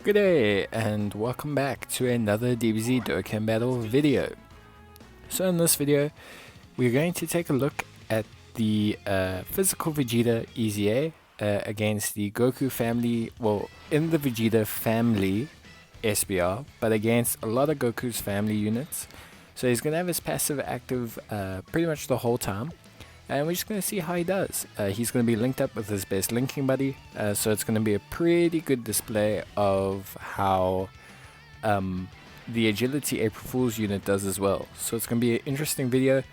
Good day and welcome back to another DBZ Dokkan Battle video. So in this video we're going to take a look at the physical Vegeta EZA against the Goku family, well in the Vegeta family SBR, but against a lot of Goku's family units. So he's going to have his passive active pretty much the whole time. And we're just going to see how he does. He's going to be linked up with his best linking buddy, so it's going to be a pretty good display of how the agility April Fool's unit does as well. So it's going to be an interesting video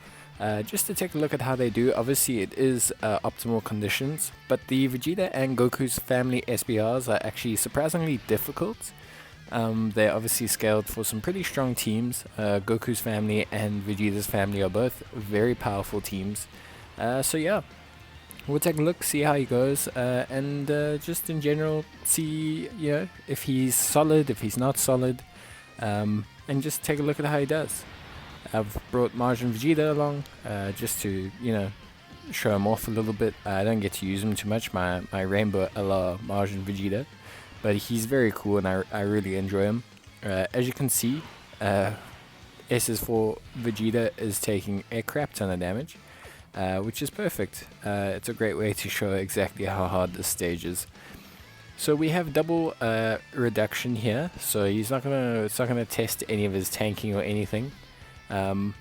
just to take a look at how they do. Obviously it is optimal conditions, but the Vegeta and Goku's family SBRs are actually surprisingly difficult. They're obviously scaled for some pretty strong teams. Goku's family and Vegeta's family are both very powerful teams. So yeah, we'll take a look, see how he goes, and just in general see, you know, if he's solid, if he's not solid, and just take a look at how he does. I've brought Margin Vegeta along just to, you know, show him off a little bit. I don't get to use him too much, my Rainbow LR Margin Vegeta, but he's very cool and I really enjoy him. As you can see, SS4 Vegeta is taking a crap ton of damage. Which is perfect. It's a great way to show exactly how hard this stage is. So we have double reduction here, so it's not gonna test any of his tanking or anything. So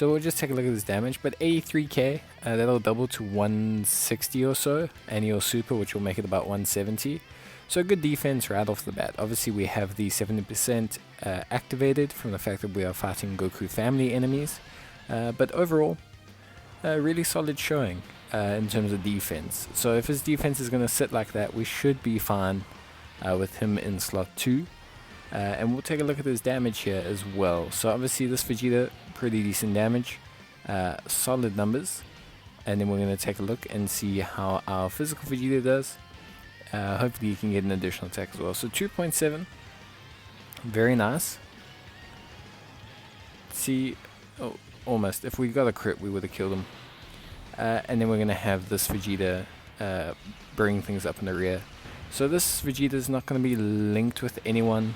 we'll just take a look at his damage. But 83k, that'll double to 160 or so, and your super, which will make it about 170. So good defense right off the bat. Obviously we have the 70% activated from the fact that we are fighting Goku family enemies, but overall really solid showing in terms of defense. So if his defense is going to sit like that, we should be fine with him in slot 2. And we'll take a look at his damage here as well. So obviously this Vegeta, pretty decent damage, solid numbers. And then we're going to take a look and see how our physical Vegeta does. Hopefully you can get an additional attack as well. So 2.7, very nice. See, oh, almost. If we got a crit, we would have killed him. And then we're going to have this Vegeta bring things up in the rear. So this Vegeta is not going to be linked with anyone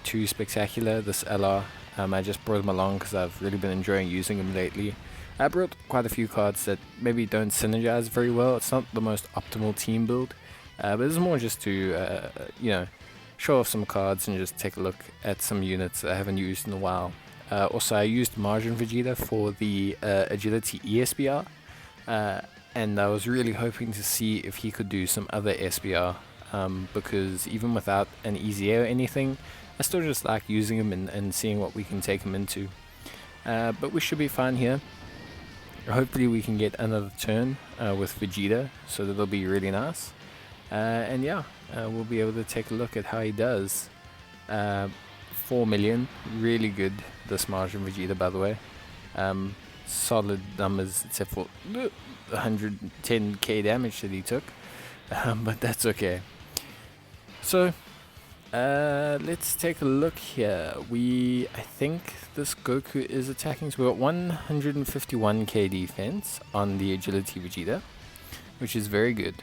too spectacular, this LR. I just brought him along because I've really been enjoying using him lately. I brought quite a few cards that maybe don't synergize very well. It's not the most optimal team build. But it's more just to, you know, show off some cards and just take a look at some units that I haven't used in a while. Also, I used Margin Vegeta for the Agility ESBR, and I was really hoping to see if he could do some other SBR, because even without an EZA or anything, I still just like using him and seeing what we can take him into. But we should be fine here. Hopefully we can get another turn with Vegeta, so that'll be really nice. And yeah, we'll be able to take a look at how he does. 4 million, really good, this Margin Vegeta, by the way. Solid numbers except for 110k damage that he took, but that's okay. So let's take a look here. I think this Goku is attacking, so we got 151k defense on the Agility Vegeta, which is very good.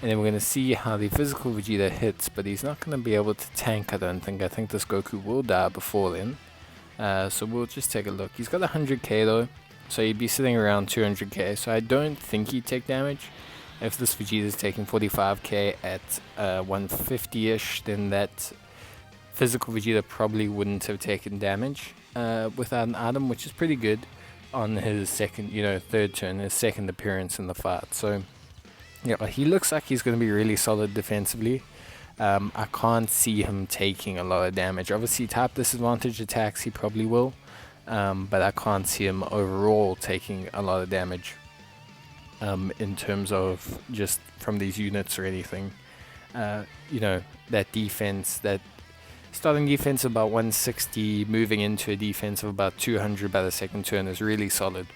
And then we're going to see how the physical Vegeta hits, but he's not going to be able to tank, I don't think. I think this Goku will die before then. So we'll just take a look. He's got 100k though, so he'd be sitting around 200k. So I don't think he'd take damage. If this Vegeta is taking 45k at 150-ish, then that physical Vegeta probably wouldn't have taken damage without an item, which is pretty good on his second, third turn, his second appearance in the fight. So yeah, he looks like he's going to be really solid defensively. I can't see him taking a lot of damage. Obviously, type disadvantage attacks he probably will, but I can't see him overall taking a lot of damage in terms of just from these units or anything. That defense, that starting defense of about 160, moving into a defense of about 200 by the second turn is really solid.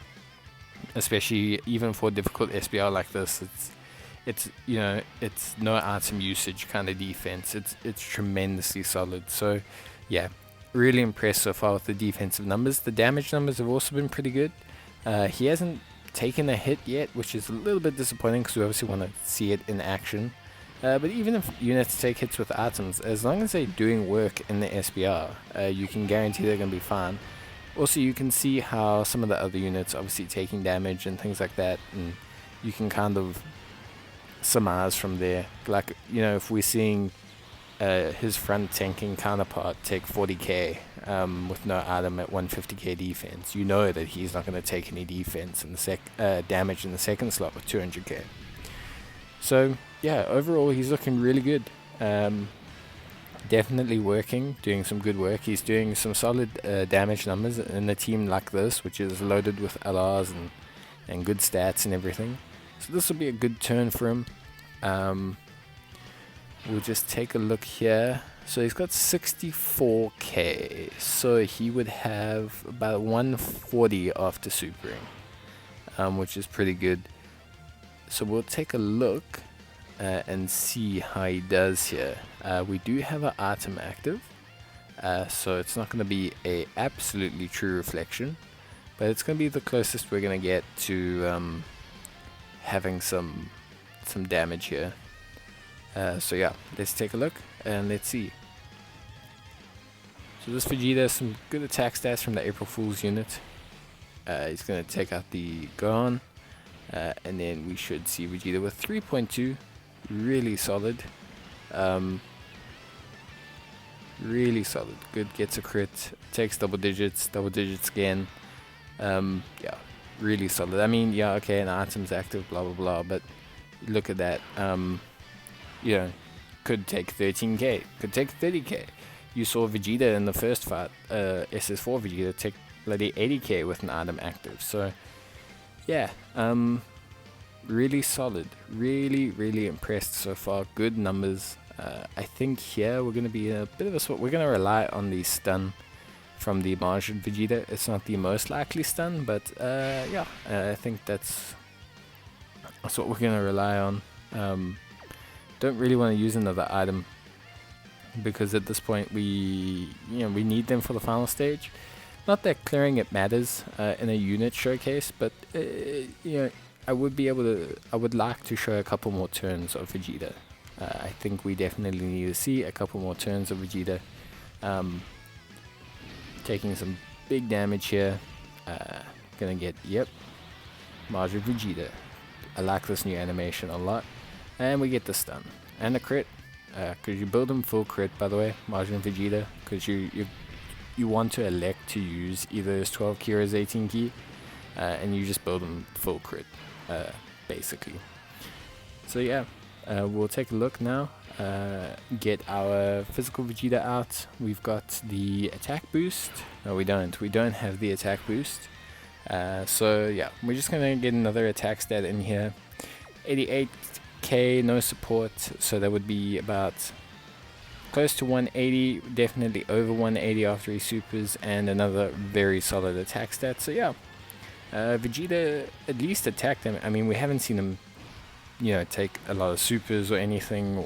Especially even for a difficult SBR like this, it's no item usage kind of defense. It's tremendously solid. So yeah, really impressed so far with the defensive numbers. The damage numbers have also been pretty good. He hasn't taken a hit yet, which is a little bit disappointing because we obviously want to see it in action. But even if units take hits with items, as long as they're doing work in the SBR, you can guarantee they're going to be fine. Also, you can see how some of the other units obviously taking damage and things like that, and you can kind of surmise from there. Like, you know, if we're seeing his front tanking counterpart take 40k with no item at 150k defense, you know that he's not going to take any defense in the damage in the second slot with 200k. So yeah, overall he's looking really good. Definitely working, doing some good work. He's doing some solid damage numbers in a team like this, which is loaded with LRs and good stats and everything. So this will be a good turn for him. We'll just take a look here. So he's got 64k, so he would have about 140 after supering, which is pretty good. So we'll take a look and see how he does here. We do have an item active, so it's not going to be a absolutely true reflection, but it's going to be the closest we're going to get to having some damage here. So yeah, let's take a look and let's see. So this Vegeta has some good attack stats from the April Fool's unit. He's going to take out the Gohan, and then we should see Vegeta with 3.2. Really solid. Really solid. Good, gets a crit, takes double digits again. Yeah, really solid. I mean, yeah, okay, an item's active, blah blah blah, but look at that. You know, could take 13k, could take 30k. You saw Vegeta in the first fight, SS4 Vegeta take bloody 80k with an item active. So yeah, really solid, really impressed so far. Good numbers. I think here we're going to be in a bit of a spot. We're going to rely on the stun from the Martian Vegeta. It's not the most likely stun, but yeah, I think that's what we're going to rely on. Don't really want to use another item because at this point we need them for the final stage. Not that clearing it matters in a unit showcase, but I would like to show a couple more turns of Vegeta. I think we definitely need to see a couple more turns of Vegeta. Taking some big damage here. Gonna get, Majin Vegeta. I like this new animation a lot. And we get the stun. And a crit. Because you build him full crit, by the way, Majin Vegeta. Because you want to elect to use either his 12 key or his 18 key. And you just build him full crit, basically. So yeah, we'll take a look now. Get our physical Vegeta out. We've got the attack boost. No, we don't. We don't have the attack boost. So yeah, we're just gonna get another attack stat in here. 88k, no support, so that would be about close to 180, definitely over 180 after he supers, and another very solid attack stat. So yeah, Vegeta at least attacked him. I mean, we haven't seen him, take a lot of supers or anything,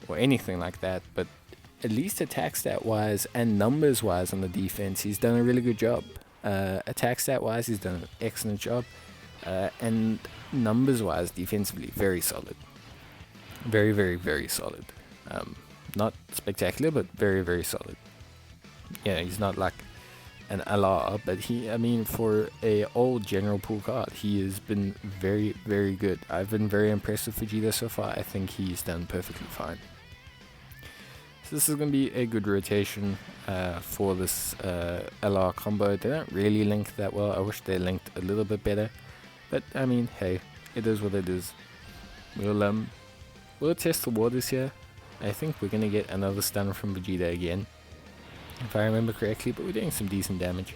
or anything like that, but at least attack stat wise and numbers wise on the defense, he's done a really good job. Attack stat wise, he's done an excellent job, and numbers wise, defensively, very solid. Very solid. Not spectacular, but very solid. He's not like an LR, but for a old general pool card, he has been very good. I've been very impressed with Vegeta so far. I think he's done perfectly fine. So this is going to be a good rotation for this LR combo. They don't really link that well. I wish they linked a little bit better, but I mean, hey, it is what it is. We'll test the waters here. I think we're going to get another stun from Vegeta again, if I remember correctly, but we're doing some decent damage.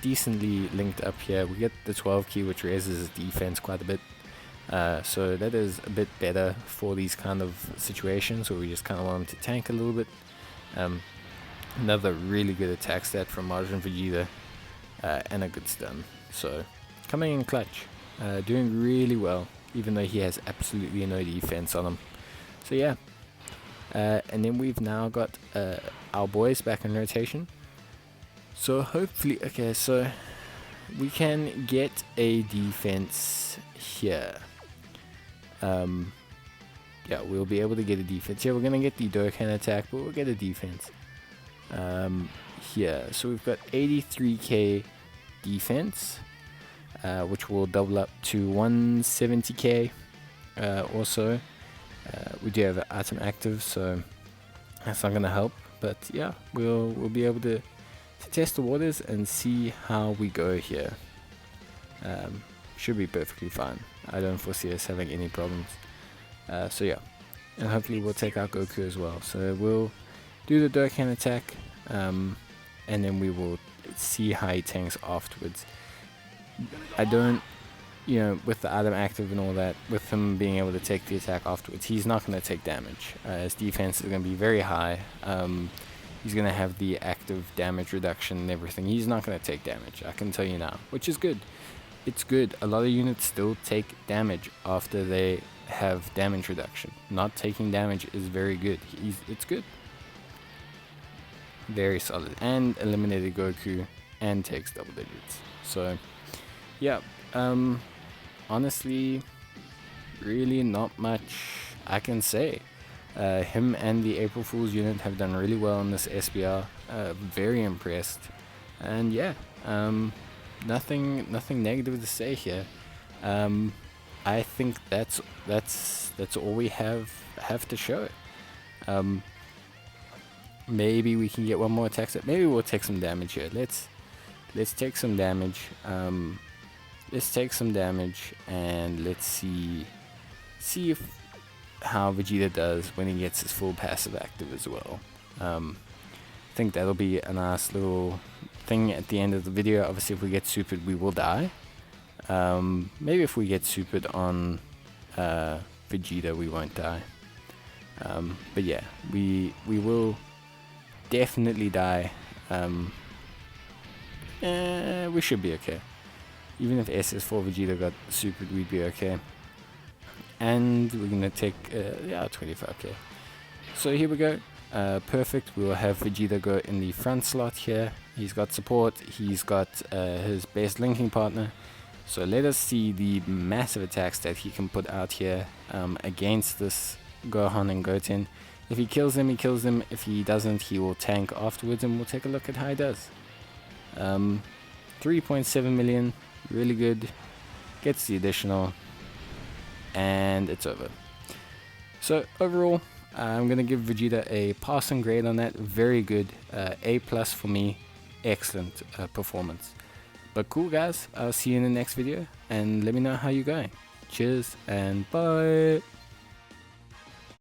Decently linked up here. We get the 12 key, which raises his defense quite a bit. So that is a bit better for these kind of situations where we just kind of want him to tank a little bit. Another really good attack stat from Majin Vegeta, and a good stun. So coming in clutch, doing really well, even though he has absolutely no defense on him. So yeah, and then we've now got our boys back in rotation. So hopefully, okay, so we can get a defense here. yeah, we'll be able to get a defense. Yeah, we're gonna get the Dokkan attack, but we'll get a defense. Here, so we've got 83k defense, which will double up to 170k. Also, we do have an item active, so that's not gonna help. But yeah, we'll be able to test the waters and see how we go here. Should be perfectly fine. I don't foresee us having any problems. So yeah, and hopefully we'll take out Goku as well. So we'll do the Dokkan attack, and then we will see how he tanks afterwards. I don't, with the item active and all that, with him being able to take the attack afterwards, he's not going to take damage. His defense is going to be very high. He's going to have the active damage reduction and everything. He's not going to take damage, I can tell you now, which is good. It's good. A lot of units still take damage after they have damage reduction. Not taking damage is very good. It's good. Very solid. And eliminated Goku and takes double digits. So, yeah. Honestly, really not much I can say. Him and the April Fool's unit have done really well in this SBR. Very impressed. And yeah, nothing negative to say here. I think that's all we have to show. Maybe we can get one more attack set. Maybe we'll take some damage here. Let's take some damage. Let's take some damage and let's see how Vegeta does when he gets his full passive active as well. I think that'll be a nice little thing at the end of the video. Obviously, if we get supered, we will die. Maybe if we get supered on Vegeta, we won't die. But yeah, we will definitely die. We should be okay. Even if SS4 Vegeta got supered, we'd be okay. And we're gonna take 25k. So here we go. Perfect. We will have Vegeta go in the front slot here. He's got support. He's got his best linking partner. So let us see the massive attacks that he can put out here against this Gohan and Goten. If he kills them, he kills them. If he doesn't, he will tank afterwards, and we'll take a look at how he does. 3.7 million, really good. Gets the additional, and it's over. So overall, I'm gonna give Vegeta a passing grade on that. Very good, A+ for me. Excellent performance. But cool, guys. I'll see you in the next video, and let me know how you're going. Cheers and bye.